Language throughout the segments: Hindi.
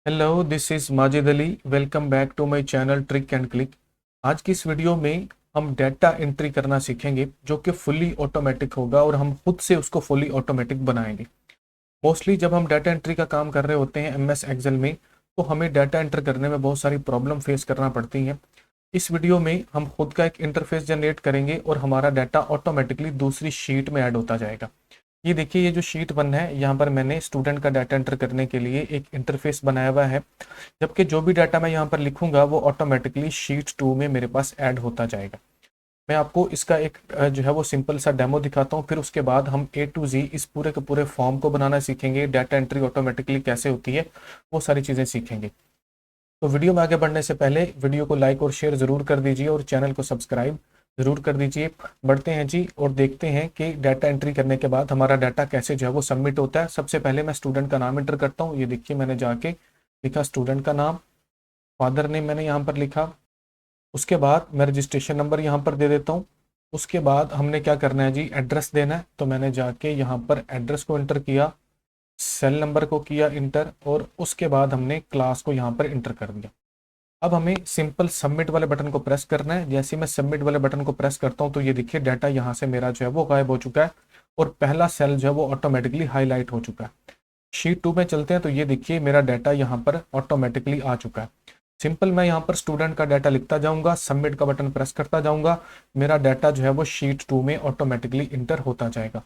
Hello, this is Majid Ali. Welcome back to my channel trick and click. आज की इस वीडियो में हम डाटा एंट्री करना सीखेंगे जो कि फुल्ली ऑटोमेटिक होगा और हम खुद से उसको फुल्ली ऑटोमेटिक बनाएंगे। मोस्टली जब हम डाटा एंट्री का काम कर रहे होते हैं एमएस एक्सेल में, तो हमें डाटा एंटर करने में बहुत सारी प्रॉब्लम फेस करना पड़ती हैं। इस वीडियो में हम खुद का एक इंटरफेस जनरेट करेंगे और हमारा डाटा ऑटोमेटिकली दूसरी शीट में ऐड होता जाएगा। ये देखिए, ये जो शीट 1 है, यहाँ पर मैंने स्टूडेंट का डाटा एंटर करने के लिए एक इंटरफेस बनाया हुआ है, जबकि जो भी डाटा मैं यहाँ पर लिखूंगा वो ऑटोमेटिकली शीट 2 में मेरे पास ऐड होता जाएगा। मैं आपको इसका एक जो है वो सिंपल सा डेमो दिखाता हूँ, फिर उसके बाद हम ए टू जी इस पूरे के पूरे फॉर्म को बनाना सीखेंगे। डाटा एंट्री ऑटोमेटिकली कैसे होती है वो सारी चीज़ें सीखेंगे। तो वीडियो में आगे बढ़ने से पहले वीडियो को लाइक और शेयर ज़रूर कर दीजिए और चैनल को सब्सक्राइब ज़रूर कर दीजिए। बढ़ते हैं जी और देखते हैं कि डाटा एंट्री करने के बाद हमारा डाटा कैसे जो है वो सबमिट होता है। सबसे पहले मैं स्टूडेंट का नाम एंटर करता हूँ। ये देखिए, मैंने जाके लिखा स्टूडेंट का नाम, फादर नेम मैंने यहाँ पर लिखा। उसके बाद मैं रजिस्ट्रेशन नंबर यहाँ पर दे देता हूँ। उसके बाद हमने क्या करना है जी, एड्रेस देना है। तो मैंने जाके यहाँ पर एड्रेस को एंटर किया, सेल नंबर को किया इंटर, और उसके बाद हमने क्लास को यहाँ पर इंटर कर दिया। अब हमें सिंपल सबमिट वाले बटन को प्रेस करना है। जैसे मैं सबमिट वाले बटन को प्रेस करता हूँ तो ये देखिए, डाटा यहाँ से मेरा जो है वो गायब हो चुका है और पहला सेल जो है वो ऑटोमेटिकली हाईलाइट हो चुका है। शीट 2 में चलते हैं तो ये देखिए, मेरा डाटा यहाँ पर ऑटोमेटिकली आ चुका है। सिंपल मैं यहाँ पर स्टूडेंट का डाटा लिखता जाऊंगा, सबमिट का बटन प्रेस करता जाऊंगा, मेरा डाटा जो है वो शीट 2 में ऑटोमेटिकली इंटर होता जाएगा।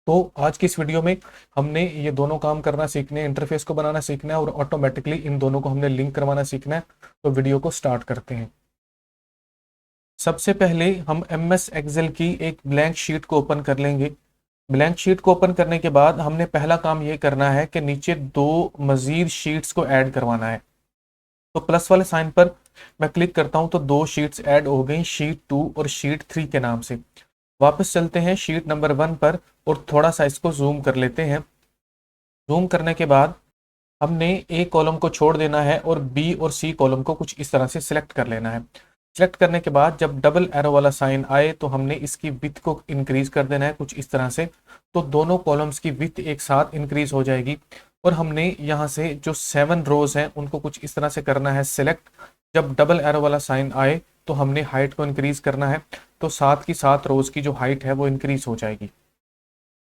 तो आज की इस वीडियो में हमने ये दोनों काम करना सीखने हैं, इंटरफेस को बनाना सीखना है और ऑटोमेटिकली इन दोनों को हमने लिंक करवाना सीखना है। तो वीडियो को स्टार्ट करते हैं। सबसे पहले हम एमएस एक्सेल की एक ब्लैंक शीट को ओपन कर लेंगे। ब्लैंक शीट को ओपन करने के बाद हमने पहला काम ये करना है कि नीचे दो मजीद शीट्स को ऐड करवाना है। तो प्लस वाले साइन पर मैं क्लिक करता हूं तो दो शीट्स ऐड हो गई, शीट 2 और शीट 3 के नाम से। वापस चलते हैं शीट नंबर 1 पर और थोड़ा सा इसको जूम कर लेते हैं। जूम करने के बाद हमने ए कॉलम को छोड़ देना है और बी और सी कॉलम को कुछ इस तरह से सिलेक्ट कर लेना है। सिलेक्ट करने के बाद जब डबल एरो वाला साइन आए तो हमने इसकी विथ को इंक्रीज कर देना है कुछ इस तरह से। तो दोनों कॉलम्स की विथ एक साथ इंक्रीज हो जाएगी। और हमने यहाँ से जो 7 रोज हैं उनको कुछ इस तरह से करना है सिलेक्ट। जब डबल एरो वाला साइन आए तो हमने हाइट को इंक्रीज करना है, तो साथ की साथ रोज की जो हाइट है वो इंक्रीज हो जाएगी।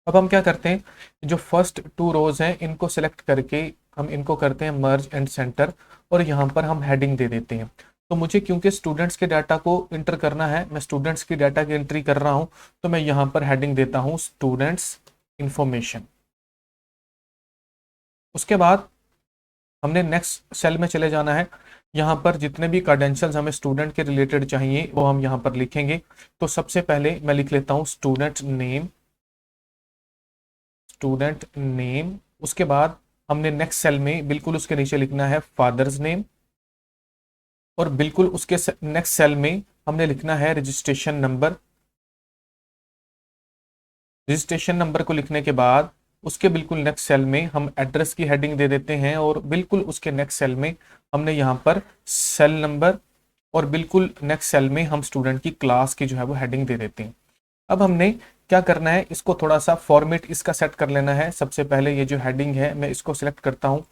अब हम क्या करते हैं, जो फर्स्ट 2 रोज हैं इनको सेलेक्ट करके हम इनको करते हैं मर्ज एंड सेंटर और यहाँ पर हम हेडिंग दे देते हैं। तो मुझे क्योंकि स्टूडेंट्स के डाटा को इंटर करना है, मैं स्टूडेंट्स की डाटा की एंट्री कर रहा हूँ, तो मैं यहाँ पर हेडिंग देता हूँ स्टूडेंट्स इंफॉर्मेशन। उसके बाद हमने नेक्स्ट सेल में चले जाना है। यहाँ पर जितने भी क्रेडेंशियल्स हमें स्टूडेंट के रिलेटेड चाहिए वो हम यहाँ पर लिखेंगे। तो सबसे पहले मैं लिख लेता हूँ स्टूडेंट नेम, स्टूडेंट नेम। उसके बाद हमने नेक्स्ट सेल में बिल्कुल उसके नीचे लिखना है फादर्स नेम और बिल्कुल उसके नेक्स्ट सेल में हमने लिखना है रजिस्ट्रेशन नंबर। रजिस्ट्रेशन नंबर को लिखने के बाद उसके बिल्कुल नेक्स्ट सेल में हम एड्रेस की हेडिंग दे देते हैं और बिल्कुल उसके नेक्स्ट सेल में हमने यहाँ पर सेल नंबर और बिल्कुल नेक्स्ट सेल में हम स्टूडेंट की क्लास की जो है वो हेडिंग दे देते हैं। अब हमने क्या करना है, इसको थोड़ा सा फॉर्मेट इसका सेट कर लेना है। सबसे पहले ये जो हेडिंग है मैं इसको सिलेक्ट करता हूँ,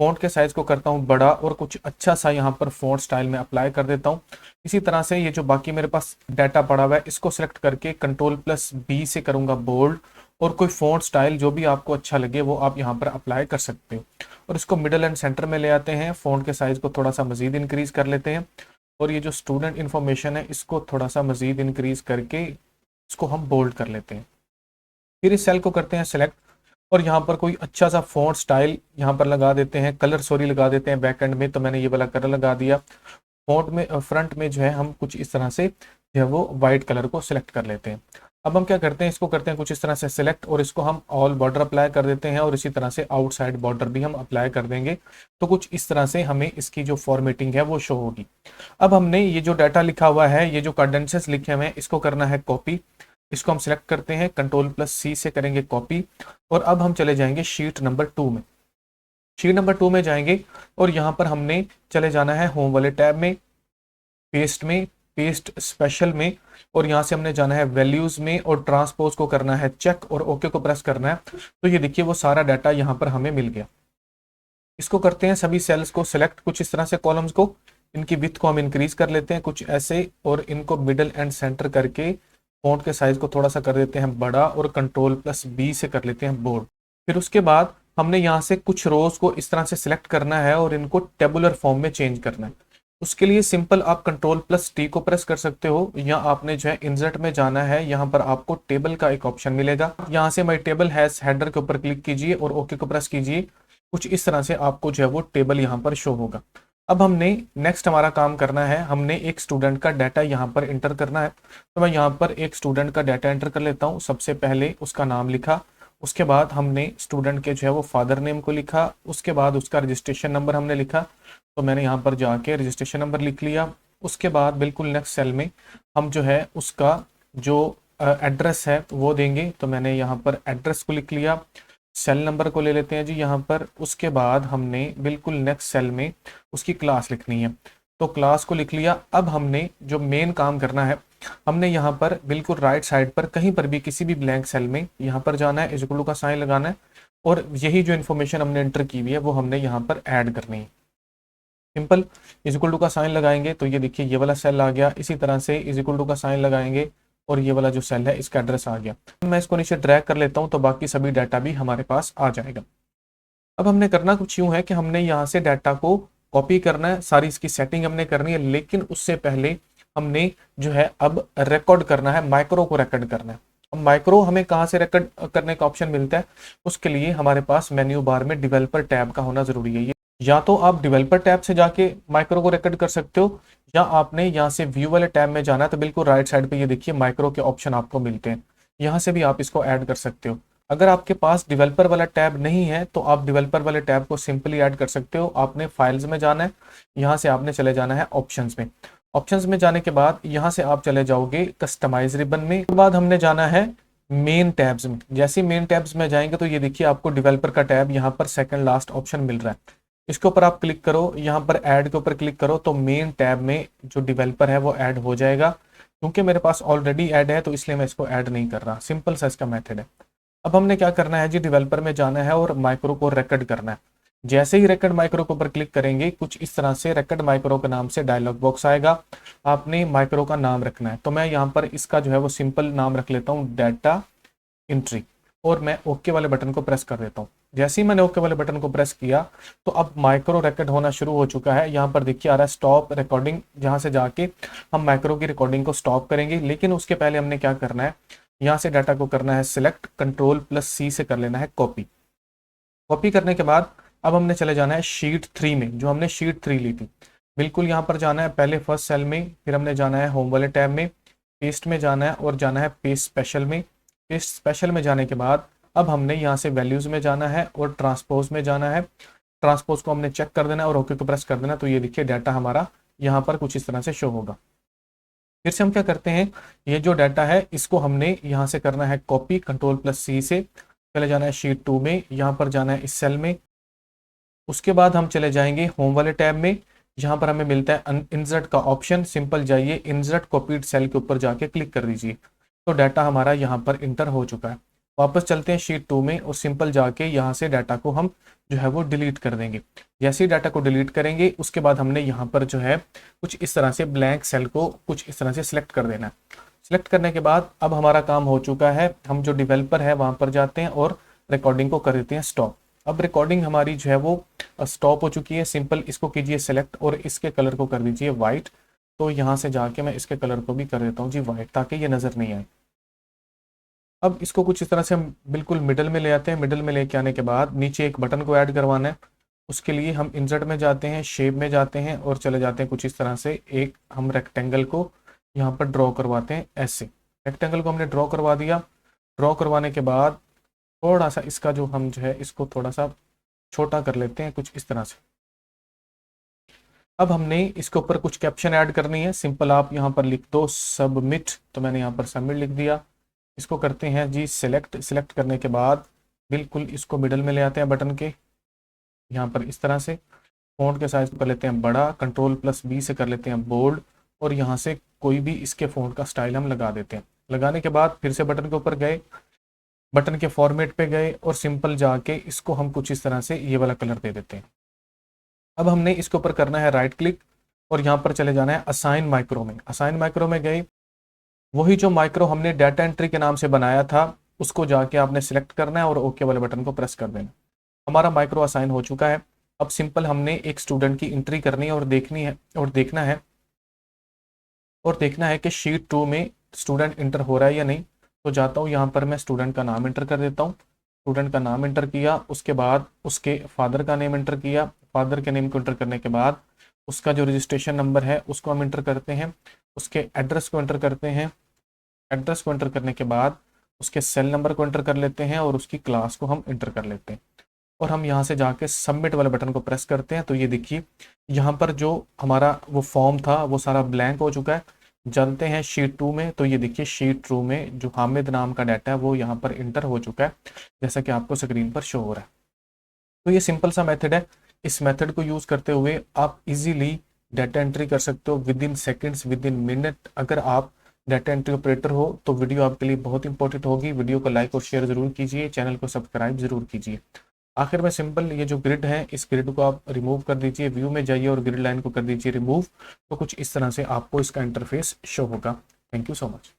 फॉन्ट के साइज को करता हूँ बड़ा और कुछ अच्छा सा यहाँ पर फॉन्ट स्टाइल में अप्लाई कर देता हूँ। इसी तरह से ये जो बाकी मेरे पास डाटा पड़ा हुआ है इसको सिलेक्ट करके कंट्रोल+B से करूँगा बोल्ड, और कोई फॉन्ट स्टाइल जो भी आपको अच्छा लगे वो आप यहाँ पर अप्लाई कर सकते हो। और इसको मिडल एंड सेंटर में ले आते हैं, फॉन्ट के साइज को थोड़ा सा मजीद इंक्रीज कर लेते हैं और ये जो स्टूडेंट इन्फॉर्मेशन है इसको थोड़ा सा मजीद इंक्रीज करके इसको हम बोल्ड कर लेते हैं। फिर इस सेल को करते हैं सेलेक्ट और यहाँ पर कोई अच्छा सा फॉन्ट स्टाइल यहाँ पर लगा देते हैं, कलर सॉरी लगा देते हैं बैक एंड में। तो मैंने ये वाला कलर लगा दिया। फॉन्ट में फ्रंट में जो है हम कुछ इस तरह से जो है वो वाइट कलर को सिलेक्ट कर लेते हैं। अब हम क्या करते हैं, इसको करते हैं कुछ इस तरह से सिलेक्ट और इसको हम ऑल बॉर्डर अप्लाई कर देते हैं और इसी तरह से आउटसाइड बॉर्डर भी हम अप्लाई कर देंगे। तो कुछ इस तरह से हमें इसकी जो फॉर्मेटिंग है वो शो होगी। अब हमने ये जो डाटा लिखा हुआ है, ये जो कार्डेंसेस लिखे हुए हैं, इसको करना है कॉपी। इसको हम सिलेक्ट करते हैं, कंट्रोल+C से करेंगे कॉपी और अब हम चले जाएंगे शीट नंबर 2 में। शीट नंबर 2 में जाएंगे और यहाँ पर हमने चले जाना है होम वाले टैब में, में पेस्ट स्पेशल में, और यहाँ से हमने जाना है वैल्यूज में और ट्रांसपोज को करना है चेक और ओके को प्रेस करना है। तो ये देखिए वो सारा डाटा यहाँ पर हमें मिल गया। इसको करते हैं सभी सेल्स को सिलेक्ट, कुछ इस तरह से कॉलम्स को, इनकी विड्थ को हम इंक्रीज कर लेते हैं कुछ ऐसे, और इनको मिडल एंड सेंटर करके फॉन्ट के साइज को थोड़ा सा कर देते हैं बड़ा, और कंट्रोल+B से कर लेते हैं बोल्ड। फिर उसके बाद हमने यहाँ से कुछ रोज को इस तरह से सिलेक्ट करना है और इनको टेबुलर फॉर्म में चेंज करना है। उसके लिए सिंपल आप कंट्रोल+T को प्रेस कर सकते हो, या आपने जो है इंसर्ट में जाना है, यहाँ पर आपको टेबल का एक ऑप्शन मिलेगा, यहाँ से माई टेबल हैज हेडर के ऊपर क्लिक कीजिए और ओके को प्रेस कीजिए। कुछ इस तरह से आपको जो है वो टेबल यहाँ पर शो होगा। अब हमने नेक्स्ट हमारा काम करना है, हमने एक स्टूडेंट का डाटा यहाँ पर इंटर करना है। तो मैं यहाँ पर एक स्टूडेंट का डाटा एंटर कर लेता हूँ। सबसे पहले उसका नाम लिखा, उसके बाद हमने स्टूडेंट के जो है वो फादर नेम को लिखा, उसके बाद उसका रजिस्ट्रेशन नंबर हमने लिखा, तो मैंने यहाँ पर जाके रजिस्ट्रेशन नंबर लिख लिया। उसके बाद बिल्कुल नेक्स्ट सेल में हम जो है उसका जो एड्रेस है वो देंगे, तो मैंने यहाँ पर एड्रेस को लिख लिया। सेल नंबर को ले लेते हैं जी यहाँ पर। उसके बाद हमने बिल्कुल नेक्स्ट सेल में उसकी क्लास लिखनी है, तो क्लास को लिख लिया। अब हमने जो मेन काम करना है, हमने यहाँ पर बिल्कुल राइट साइड पर कहीं पर भी किसी भी ब्लैंक सेल में यहाँ पर जाना है, इक्वल टू का साइन लगाना है, और यही जो इन्फॉर्मेशन हमने एंटर की हुई है वो हमने यहाँ पर ऐड करनी है। सिंपल इक्वल टू का साइन लगाएंगे तो ये देखिए ये वाला सेल आ गया, इसी तरह से इक्वल टू का साइन लगाएंगे और ये वाला जो सेल है इसका एड्रेस आ गया। मैं इसको नीचे ड्रैग कर लेता हूँ तो बाकी सभी डाटा भी हमारे पास आ जाएगा। अब हमने करना कुछ यूं है कि हमने यहाँ से डाटा को कॉपी करना है, सारी इसकी सेटिंग हमने करनी है, लेकिन उससे पहले हमने जो है अब रिकॉर्ड करना है, माइक्रो को रिकॉर्ड करना है। अब माइक्रो हमें कहाँ से रिकॉर्ड करने का ऑप्शन मिलता है, उसके लिए हमारे पास मेन्यू बार में डेवलपर टैब का होना जरूरी है। या तो आप डेवलपर टैब से जाके माइक्रो को रिकॉर्ड कर सकते हो, या आपने यहाँ से व्यू वाले टैब में जाना है, तो बिल्कुल राइट साइड पे ये देखिए माइक्रो के ऑप्शन आपको मिलते हैं, यहाँ से भी आप इसको ऐड कर सकते हो। अगर आपके पास डेवलपर वाला टैब नहीं है तो आप डेवलपर वाले टैब को सिंपली ऐड कर सकते हो। आपने फाइल्स में जाना है, यहाँ से आपने चले जाना है ऑप्शंस में। ऑप्शंस में जाने के बाद यहाँ से आप चले जाओगे कस्टमाइज रिबन में। उसके बाद हमने जाना है मेन टैब्स में। जैसे मेन टैब्स में जाएंगे तो ये देखिए आपको डेवलपर का टैब यहाँ पर सेकंड लास्ट ऑप्शन मिल रहा है, इसके ऊपर आप क्लिक करो, यहाँ पर ऐड के ऊपर क्लिक करो तो मेन टैब में जो डेवलपर है वो ऐड हो जाएगा। क्योंकि मेरे पास ऑलरेडी ऐड है तो इसलिए मैं इसको ऐड नहीं कर रहा, सिंपल सा इसका मेथड है। अब हमने क्या करना है जी, डेवलपर में जाना है और माइक्रो को रिकॉर्ड करना है। जैसे ही रिकॉर्ड माइक्रो के ऊपर क्लिक करेंगे कुछ इस तरह से रिकॉर्ड माइक्रो के नाम से डायलॉग बॉक्स आएगा, आपने माइक्रो का नाम रखना है। तो मैं यहाँ पर इसका जो है वो सिंपल नाम रख लेता हूँ डाटा एंट्री, और मैं ओके वाले बटन को प्रेस कर देता हूँ। जैसे ही मैंने ओके वाले बटन को प्रेस किया तो अब माइक्रो रिकॉर्ड होना शुरू हो चुका है। यहाँ पर देखिए आ रहा है स्टॉप रिकॉर्डिंग, जहाँ से जाके हम माइक्रो की रिकॉर्डिंग को स्टॉप करेंगे। लेकिन उसके पहले हमने क्या करना है, यहाँ से डाटा को करना है सिलेक्ट, कंट्रोल+C से कर लेना है कॉपी। कॉपी करने के बाद अब हमने चले जाना है शीट 3 में, जो हमने शीट 3 ली थी। बिल्कुल यहाँ पर जाना है पहले फर्स्ट सेल में, फिर हमने जाना है होम वाले टैब में, पेस्ट में जाना है और जाना है पेस्ट स्पेशल में। पेस्ट स्पेशल में जाने के बाद अब हमने यहाँ से वैल्यूज में जाना है और ट्रांसपोज में जाना है। ट्रांसपोज को हमने चेक कर देना और ओके को प्रेस कर देना, तो ये देखिए डाटा हमारा यहाँ पर कुछ इस तरह से शो होगा। फिर से हम क्या करते हैं, ये जो डाटा है इसको हमने यहाँ से करना है कॉपी, कंट्रोल+C से चले जाना है शीट 2 में, यहाँ पर जाना है इस सेल में। उसके बाद हम चले जाएंगे होम वाले टैब में, यहाँ पर हमें मिलता है इंसर्ट का ऑप्शन। सिंपल जाइए इंसर्ट कॉपीड सेल के ऊपर जाके क्लिक कर दीजिए, तो डाटा हमारा यहाँ पर इंटर हो चुका है। वापस चलते हैं शीट 2 में और सिंपल जाके यहाँ से डाटा को हम जो है वो डिलीट कर देंगे। जैसे ही डाटा को डिलीट करेंगे उसके बाद हमने यहाँ पर जो है कुछ इस तरह से ब्लैंक सेल को कुछ इस तरह से सिलेक्ट कर देना है। सिलेक्ट करने के बाद अब हमारा काम हो चुका है, हम जो डेवलपर है वहाँ पर जाते हैं और रिकॉर्डिंग को कर देते हैं स्टॉप। अब रिकॉर्डिंग हमारी जो है वो स्टॉप हो चुकी है। सिंपल इसको कीजिए सेलेक्ट और इसके कलर को कर दीजिए वाइट। तो यहाँ से जाके मैं इसके कलर को भी कर देता हूँ जी वाइट, ताकि ये नज़र नहीं आए। अब इसको कुछ इस तरह से हम बिल्कुल मिडल में ले आते हैं। मिडल में लेके आने के बाद नीचे एक बटन को ऐड करवाना है। उसके लिए हम इंसर्ट में जाते हैं, शेप में जाते हैं और चले जाते हैं कुछ इस तरह से एक हम रेक्टेंगल को यहाँ पर ड्रॉ करवाते हैं। ऐसे रेक्टेंगल को हमने ड्रॉ करवा दिया। ड्रॉ करवाने के बाद थोड़ा सा इसका जो हम जो है इसको थोड़ा सा छोटा कर लेते हैं कुछ इस तरह से। अब हमने इसके ऊपर कुछ कैप्शन ऐड करनी है। सिंपल आप यहाँ पर लिख दो सबमिट, तो मैंने यहाँ पर सबमिट लिख दिया। इसको करते हैं जी सिलेक्ट। सिलेक्ट करने के बाद बिल्कुल इसको मिडल में ले आते हैं बटन के, यहाँ पर इस तरह से। फ़ॉन्ट के साइज कर लेते हैं बड़ा, कंट्रोल+B से कर लेते हैं बोल्ड, और यहाँ से कोई भी इसके फ़ॉन्ट का स्टाइल हम लगा देते हैं। लगाने के बाद फिर से बटन के ऊपर गए, बटन के फॉर्मेट पे गए और सिंपल जाके इसको हम कुछ इस तरह से ये वाला कलर दे देते हैं। अब हमने इसके ऊपर करना है राइट क्लिक और यहाँ पर चले जाना है असाइन माइक्रो में। असाइन माइक्रो में गए, वही जो माइक्रो हमने डाटा एंट्री के नाम से बनाया था उसको जाके आपने सिलेक्ट करना है और ओके वाले बटन को प्रेस कर देना। हमारा माइक्रो असाइन हो चुका है। अब सिंपल हमने एक स्टूडेंट की एंट्री करनी है और देखनी है और देखना है कि शीट 2 में स्टूडेंट इंटर हो रहा है या नहीं। तो जाता हूँ यहाँ पर, मैं स्टूडेंट का नाम इंटर कर देता हूँ। स्टूडेंट का नाम इंटर किया, उसके बाद उसके फादर का नेम इंटर किया। फादर के नेम को इंटर करने के बाद उसका जो रजिस्ट्रेशन नंबर है उसको हम इंटर करते हैं। उसके एड्रेस को इंटर करते हैं। एड्रेस को इंटर करने के बाद उसके सेल नंबर को इंटर कर लेते हैं और उसकी क्लास को हम इंटर कर लेते हैं। और हम यहाँ से जाके सबमिट वाले बटन को प्रेस करते हैं। तो ये देखिए यहाँ पर जो हमारा वो फॉर्म था वो सारा ब्लैंक हो चुका है। चलते हैं शीट 2 में। तो ये देखिए शीट 2 में जो हामिद नाम का डाटा है वो यहाँ पर इंटर हो चुका है, जैसा कि आपको स्क्रीन पर शो हो रहा है। तो ये सिंपल सा मेथड है। इस मेथड को यूज़ करते हुए आप इजीली डाटा एंट्री कर सकते हो with in seconds, with in minute. अगर आप डाटा एंट्री ऑपरेटर हो तो वीडियो आपके लिए बहुत इंपॉर्टेंट होगी। वीडियो को लाइक और शेयर जरूर कीजिए, चैनल को सब्सक्राइब जरूर कीजिए। आखिर में सिंपल ये जो ग्रिड है, इस ग्रिड को आप रिमूव कर दीजिए, व्यू में जाइए और ग्रिड लाइन को कर दीजिए रिमूव। तो कुछ इस तरह से आपको इसका इंटरफेस शो होगा। Thank you so much.